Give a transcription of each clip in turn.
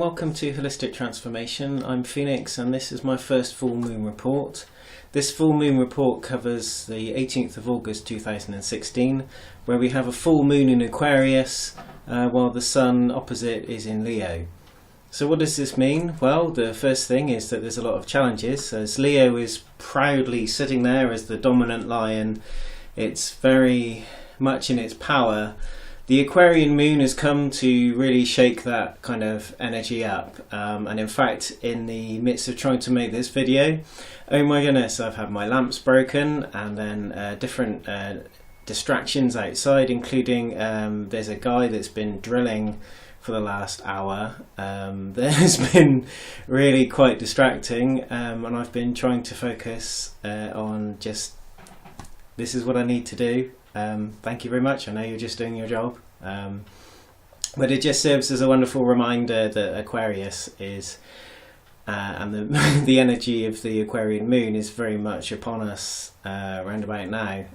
welcome to Holistic Transformation. I'm Phoenix and this is my first full moon report. This full moon report covers the 18th of August 2016, where we have a full moon in Aquarius while the sun opposite is in Leo. So what does this mean? Well, the first thing is that there's a lot of challenges. As Leo is proudly sitting there as the dominant lion, it's very much in its power. The Aquarian moon has come to really shake that kind of energy up, and in fact in the midst of trying to make this video, oh my goodness, I've had my lamps broken and then different distractions outside, including there's a guy that's been drilling for the last hour. That has been really quite distracting, and I've been trying to focus on just, this is what I need to do. Thank you very much. I know you're just doing your job. But it just serves as a wonderful reminder that Aquarius is, and the energy of the Aquarian moon is very much upon us around about now.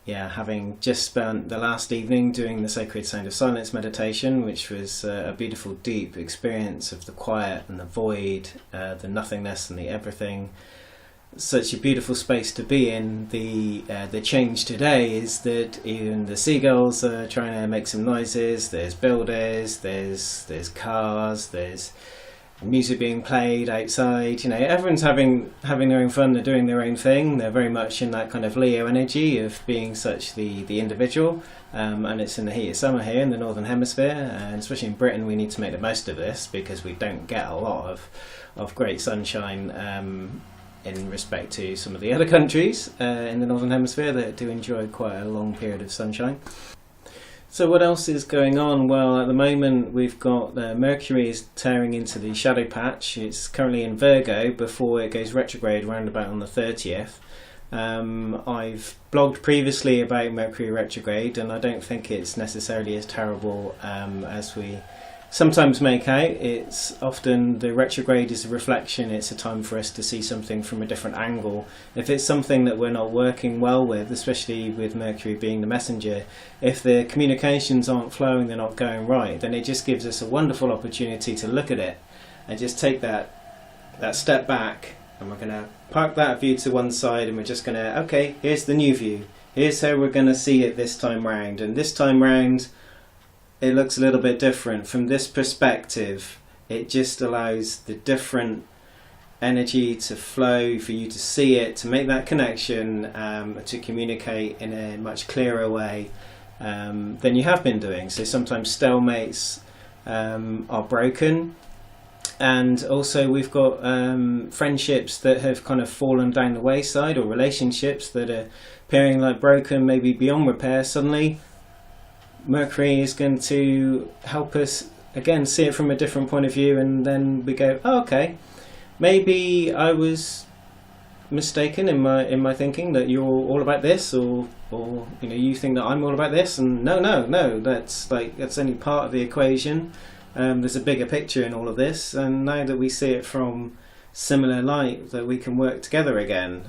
Yeah, having just spent the last evening doing the Sacred Sound of Silence meditation, which was a beautiful, deep experience of the quiet and the void, the nothingness and the everything. Such a beautiful space to be in. The change today is that even the seagulls are trying to make some noises. There's builders, there's cars, there's music being played outside. You know, everyone's having their own fun. They're doing their own thing. They're very much in that kind of Leo energy of being such the individual. And it's in the heat of summer here in the Northern Hemisphere, and especially in Britain, we need to make the most of this because we don't get a lot of great sunshine. In respect to some of the other countries in the Northern Hemisphere that do enjoy quite a long period of sunshine. So what else is going on? Well, at the moment we've got Mercury is tearing into the shadow patch. It's currently in Virgo before it goes retrograde around about on the 30th. I've blogged previously about Mercury Retrograde, and I don't think it's necessarily as terrible as we sometimes make out. It's often, the retrograde is a reflection. It's a time for us to see something from a different angle. If it's something that we're not working well with, especially with Mercury being the messenger, if the communications aren't flowing, they're not going right, then it just gives us a wonderful opportunity to look at it and just take that step back, and we're going to park that view to one side, and we're just going to, okay, here's the new view. Here's how we're going to see it this time round. And this time round, it looks a little bit different. From this perspective, it just allows the different energy to flow, for you to see it, to make that connection, to communicate in a much clearer way than you have been doing. So sometimes stalemates are broken, and also we've got friendships that have kind of fallen down the wayside, or relationships that are appearing like broken, maybe beyond repair. Suddenly Mercury is going to help us again see it from a different point of view, and then we go, oh, okay, maybe I was mistaken in my thinking that you're all about this, or you know, you think that I'm all about this, and no, that's only part of the equation. There's a bigger picture in all of this, and now that we see it from similar light, that we can work together again,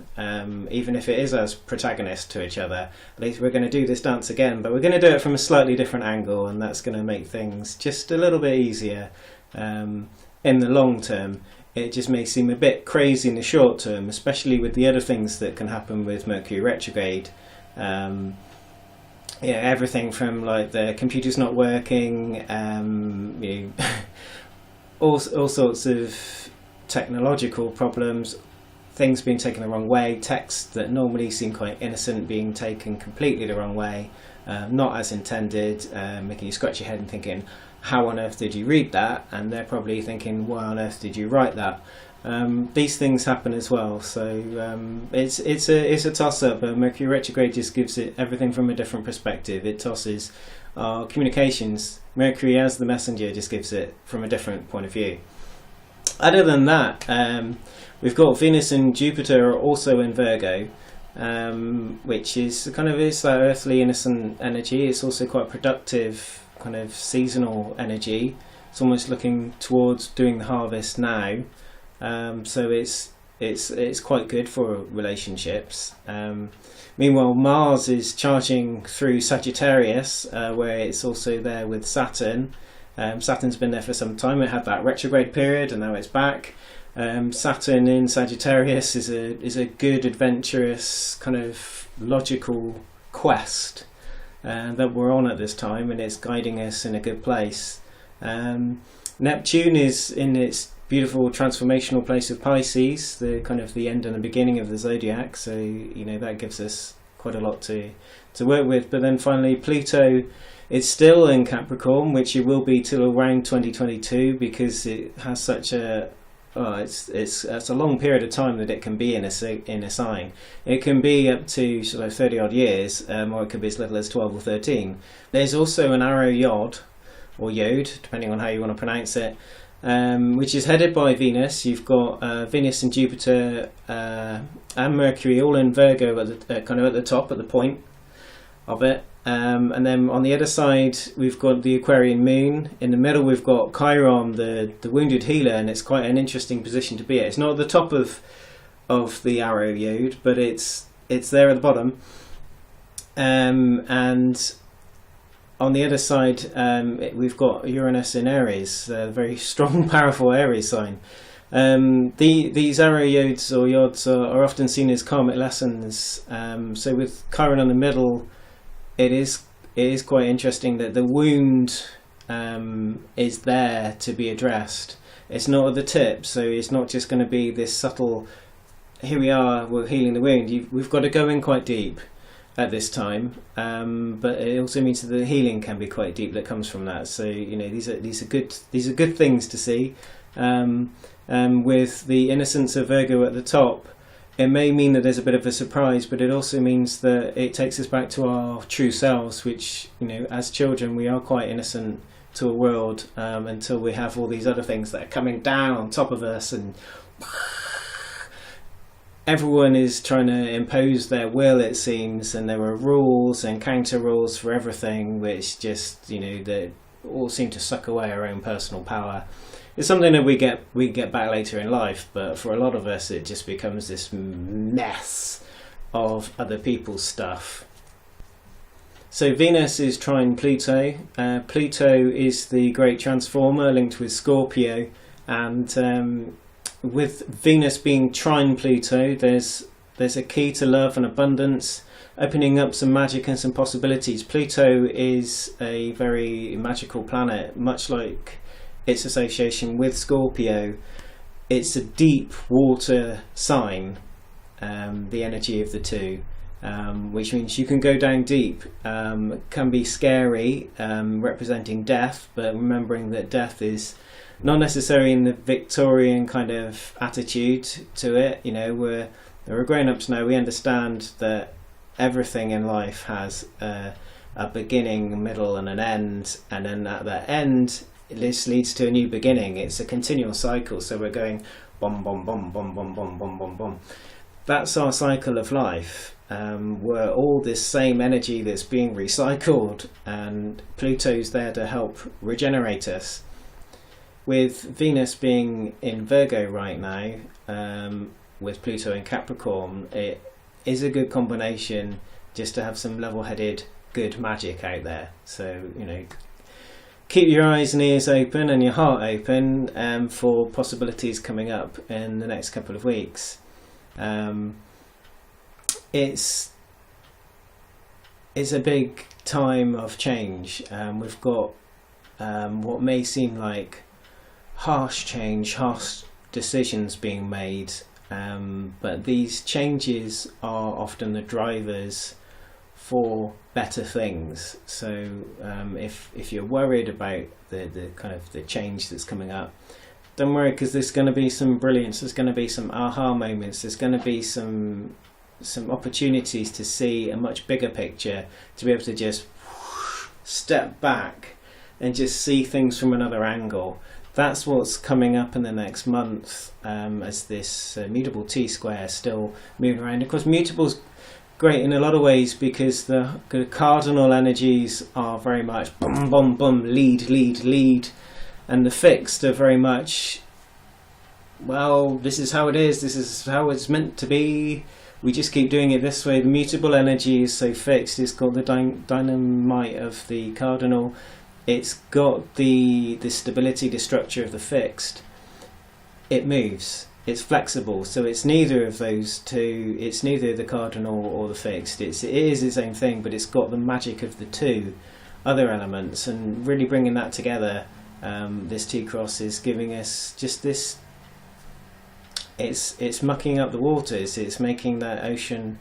even if it is us protagonists to each other. At least we're going to do this dance again, but we're going to do it from a slightly different angle, and that's going to make things just a little bit easier in the long term. It just may seem a bit crazy in the short term, especially with the other things that can happen with Mercury retrograde. Yeah, everything from like the computer's not working, you know, all sorts of technological problems, things being taken the wrong way, texts that normally seem quite innocent being taken completely the wrong way, not as intended, making you scratch your head and thinking, how on earth did you read that? And they're probably thinking, why on earth did you write that? These things happen as well, so it's a toss-up. Mercury retrograde just gives it everything from a different perspective. It tosses our communications. Mercury as the messenger just gives it from a different point of view. Other than that, we've got Venus and Jupiter are also in Virgo, which is kind of, it's that earthly innocent energy. It's also quite productive, kind of seasonal energy. It's almost looking towards doing the harvest now, so it's quite good for relationships. Meanwhile, Mars is charging through Sagittarius, where it's also there with Saturn. Saturn's been there for some time. It had that retrograde period, and now it's back. Saturn in Sagittarius is a good, adventurous, kind of logical quest that we're on at this time, and it's guiding us in a good place. Neptune is in its beautiful transformational place of Pisces, the kind of the end and the beginning of the zodiac. So that gives us quite a lot to work with. But then finally, Pluto is still in Capricorn, which it will be till around 2022, because it has such a it's a long period of time that it can be in a sign. It can be up to sort of 30 odd years, or it could be as little as 12 or 13. There's also an arrow yod, or yod, depending on how you want to pronounce it, which is headed by Venus. You've got Venus and Jupiter and Mercury all in Virgo kind of at the top, at the point of it. And then on the other side we've got the Aquarian moon. In the middle we've got Chiron, the wounded healer, and it's quite an interesting position to be at. It's not at the top of the arrow yod, but it's there at the bottom. And on the other side we've got Uranus in Aries, a very strong, powerful Aries sign. These arrow yods or yods are often seen as karmic lessons. So with Chiron in the middle, it is quite interesting that the wound is there to be addressed. It's not at the tip, so it's not just going to be this subtle, here we are, we're healing the wound. We've got to go in quite deep at this time, but it also means that the healing can be quite deep that comes from that. So these are good things to see. With the innocence of Virgo at the top, it may mean that there's a bit of a surprise, but it also means that it takes us back to our true selves, which, as children, we are quite innocent to a world until we have all these other things that are coming down on top of us, and everyone is trying to impose their will, it seems, and there are rules and counter rules for everything, which just, they all seem to suck away our own personal power. It's something that we get back later in life, but for a lot of us it just becomes this mess of other people's stuff. So Venus is trine Pluto. Pluto is the great transformer linked with Scorpio, and with Venus being trine Pluto, there's a key to love and abundance, opening up some magic and some possibilities. Pluto is a very magical planet, much like its association with Scorpio. It's a deep water sign, the energy of the two, which means you can go down deep. Can be scary, representing death, but remembering that death is not necessarily in the Victorian kind of attitude to it. We're grown-ups now. We understand that everything in life has a beginning, a middle and an end, and then at the end this leads to a new beginning. It's a continual cycle, so we're going bom bom bom bom bom bom bom bom bom. That's our cycle of life. We're all this same energy that's being recycled, and Pluto's there to help regenerate us. With Venus being in Virgo right now, with Pluto in Capricorn, it is a good combination just to have some level-headed good magic out there. So keep your eyes and ears open and your heart open for possibilities coming up in the next couple of weeks. It's a big time of change. We've got what may seem like harsh change, harsh decisions being made, but these changes are often the drivers for better things. So if you're worried about the kind of the change that's coming up, don't worry, because there's going to be some brilliance, there's going to be some aha moments, there's going to be some opportunities to see a much bigger picture, to be able to just step back and just see things from another angle. That's what's coming up in the next month, as this mutable T-square still moving around. Of course, mutable's great in a lot of ways because the cardinal energies are very much boom, boom, boom, lead, and the fixed are very much, well, this is how it is, this is how it's meant to be, we just keep doing it this way. The mutable energy is so fixed, it's called the dynamite of the cardinal. it's got the stability, the structure of the fixed. It moves. It's flexible, so it's neither of those two. It's neither the cardinal or the fixed. It is its own thing, but it's got the magic of the two other elements, and really bringing that together. This T-cross is giving us just this. It's mucking up the waters. It's making that ocean.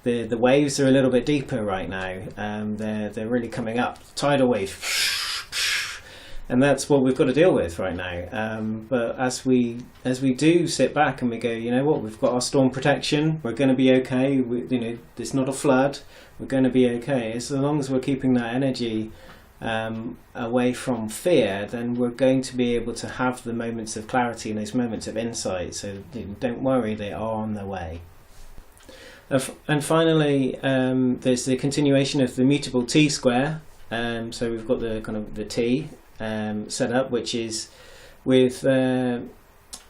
The waves are a little bit deeper right now. They're really coming up. Tidal wave. And that's what we've got to deal with right now. But as we do sit back and we go, you know what, we've got our storm protection. We're going to be okay. There's not a flood. We're going to be okay. As long as we're keeping that energy away from fear, then we're going to be able to have the moments of clarity and those moments of insight. So don't worry, they are on their way. And finally, there's the continuation of the mutable T square. So we've got the kind of the T. Set up, which is with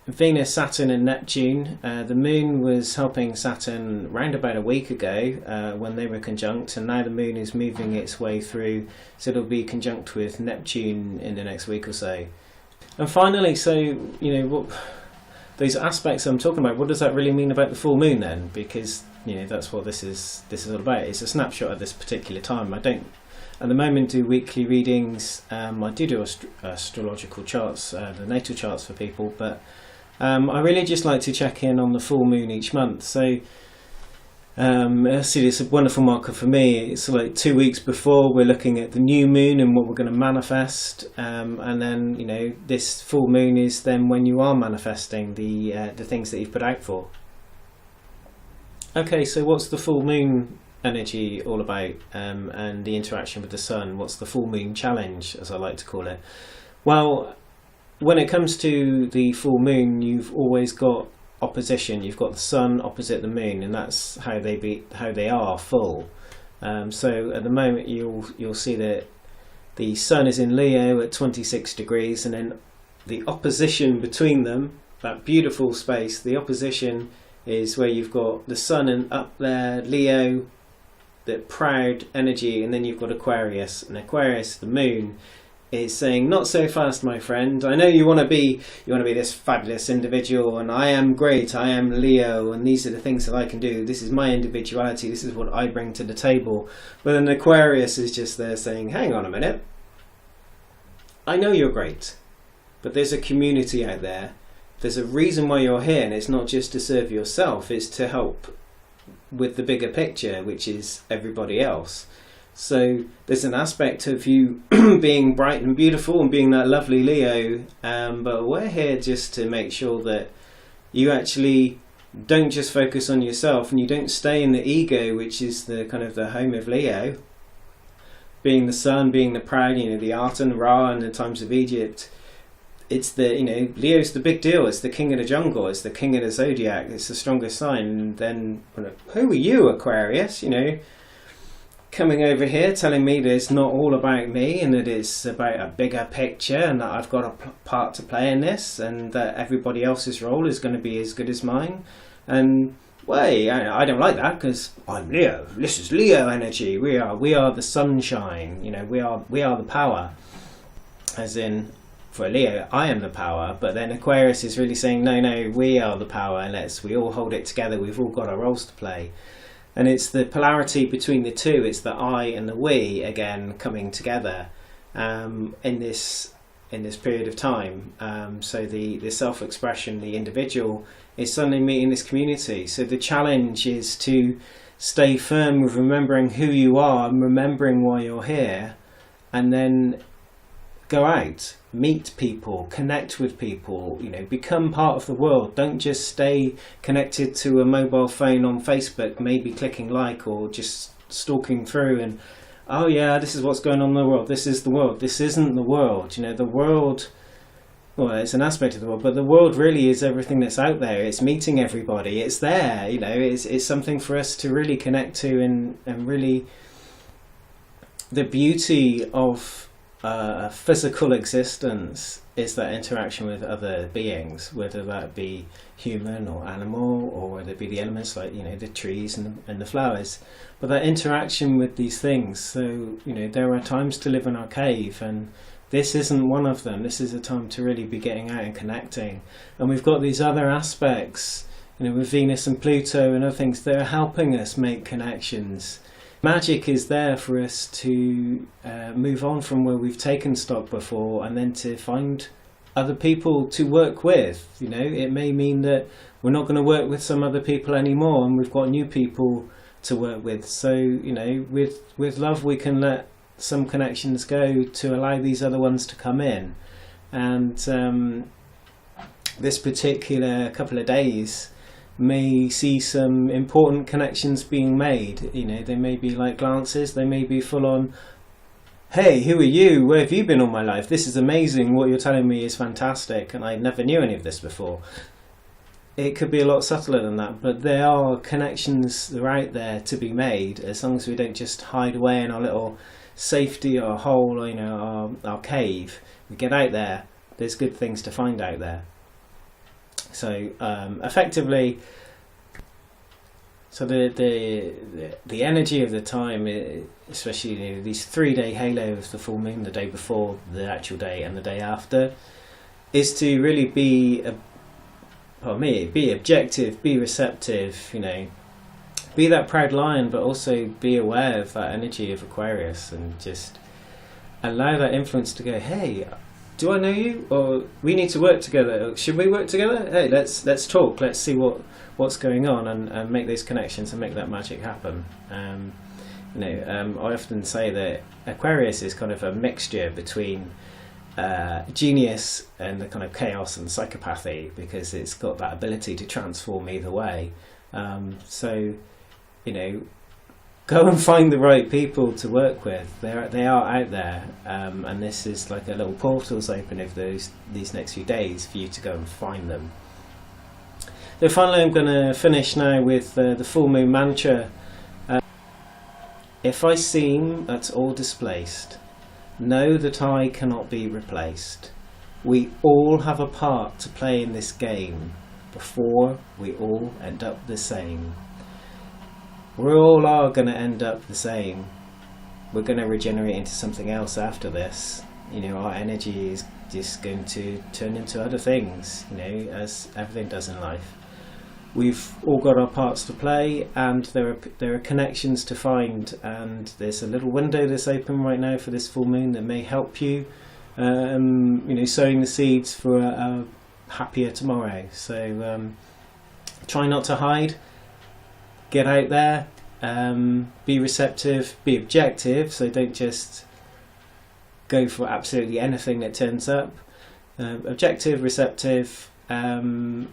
Venus, Saturn and Neptune. The moon was helping Saturn around about a week ago when they were conjunct, and now the moon is moving its way through, so it'll be conjunct with Neptune in the next week or so. And finally, so those aspects I'm talking about, what does that really mean about the full moon then? Because that's what this is all about. It's a snapshot at this particular time. I don't at the moment do weekly readings. I do astrological charts, the natal charts for people, but I really just like to check in on the full moon each month. So see, it's a wonderful marker for me. It's like 2 weeks before we're looking at the new moon and what we're going to manifest, and then this full moon is then when you are manifesting the things that you've put out for. Okay, so what's the full moon energy all about, and the interaction with the sun? What's the full moon challenge, as I like to call it? Well, when it comes to the full moon, you've always got opposition. You've got the sun opposite the moon, and that's how they are full. So at the moment you'll see that the sun is in Leo at 26 degrees, and then the opposition between them, that beautiful space, the opposition is where you've got the sun and up there Leo, that proud energy, and then you've got Aquarius, and Aquarius, the moon, is saying, not so fast, my friend. I know you want to be this fabulous individual, and I am great, I am Leo, and these are the things that I can do. This is my individuality, this is what I bring to the table. But then Aquarius is just there saying, hang on a minute, I know you're great, but there's a community out there. There's a reason why you're here, and it's not just to serve yourself, it's to help with the bigger picture, which is everybody else. So there's an aspect of you being bright and beautiful and being that lovely Leo, but we're here just to make sure that you actually don't just focus on yourself, and you don't stay in the ego, which is the kind of the home of Leo, being the sun, being the proud, the Aten, Ra, and the times of Egypt. It's the, Leo's the big deal. It's the king of the jungle. It's the king of the zodiac. It's the strongest sign. And then, who are you, Aquarius? Coming over here telling me that it's not all about me, and that it's about a bigger picture, and that I've got a part to play in this, and that everybody else's role is going to be as good as mine. And wait, I don't like that, because I'm Leo. This is Leo energy. We are the sunshine. We are the power. As in, for Leo, I am the power, but then Aquarius is really saying, no, we are the power, and we all hold it together. We've all got our roles to play. And it's the polarity between the two. It's the I and the we again coming together in this period of time. So the self-expression, the individual, is suddenly meeting this community. So the challenge is to stay firm with remembering who you are and remembering why you're here, and then go out, meet people, connect with people, become part of the world. Don't just stay connected to a mobile phone on Facebook, maybe clicking like, or just stalking through and, oh yeah, this is what's going on in the world. This is the world. This isn't the world. The world, well, it's an aspect of the world, but the world really is everything that's out there. It's meeting everybody. It's there, it's something for us to really connect to, and really the beauty of physical existence is that interaction with other beings, whether that be human or animal, or whether it be the elements like, you know, the trees and the flowers. But that interaction with these things. So, you know, there are times to live in our cave, and this isn't one of them. This is a time to really be getting out and connecting. And we've got these other aspects, you know, with Venus and Pluto and other things that are helping us make connections. Magic is there for us to move on from where we've taken stock before, and then to find other people to work with. You know, it may mean that we're not going to work with some other people anymore, and we've got new people to work with. So, you know, with love, we can let some connections go to allow these other ones to come in. And this particular couple of days may see some important connections being made. You know, they may be like glances, they may be full on, hey, who are you? Where have you been all my life? This is amazing, what you're telling me is fantastic, and I never knew any of this before. It could be a lot subtler than that, but there are connections that are out there to be made, as long as we don't just hide away in our little safety or hole, you know, our cave. We get out there, there's good things to find out there. So effectively, so the energy of the time, especially, you know, these 3-day halo of the full moon, the day before, the actual day, and the day after, is to really be objective, be receptive, you know, be that proud lion, but also be aware of that energy of Aquarius, and just allow that influence to go, hey, do I know you? Or we need to work together. Should we work together? Hey, let's talk. Let's see what's going on, and make those connections and make that magic happen. You know, I often say that Aquarius is kind of a mixture between genius and the kind of chaos and psychopathy, because it's got that ability to transform either way. So, you know, go and find the right people to work with. They are out there, and this is like a little portals open over these next few days for you to go and find them. So finally, I'm going to finish now with the full moon mantra. If I seem at all displaced, know that I cannot be replaced. We all have a part to play in this game before we all end up the same. We all are going to end up the same. We're going to regenerate into something else after this. You know, our energy is just going to turn into other things, you know, as everything does in life. We've all got our parts to play, and there are connections to find, and there's a little window that's open right now for this full moon that may help you, you know, sowing the seeds for a happier tomorrow. So try not to hide. Get out there, be receptive, be objective, so don't just go for absolutely anything that turns up. Objective, receptive, and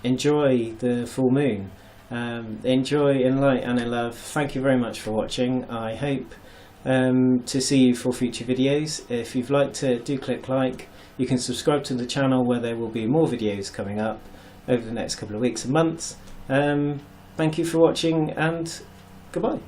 enjoy the full moon. Enjoy, in light and in love. Thank you very much for watching. I hope to see you for future videos. If you've liked it, do click like. You can subscribe to the channel, where there will be more videos coming up over the next couple of weeks and months. Thank you for watching, and goodbye.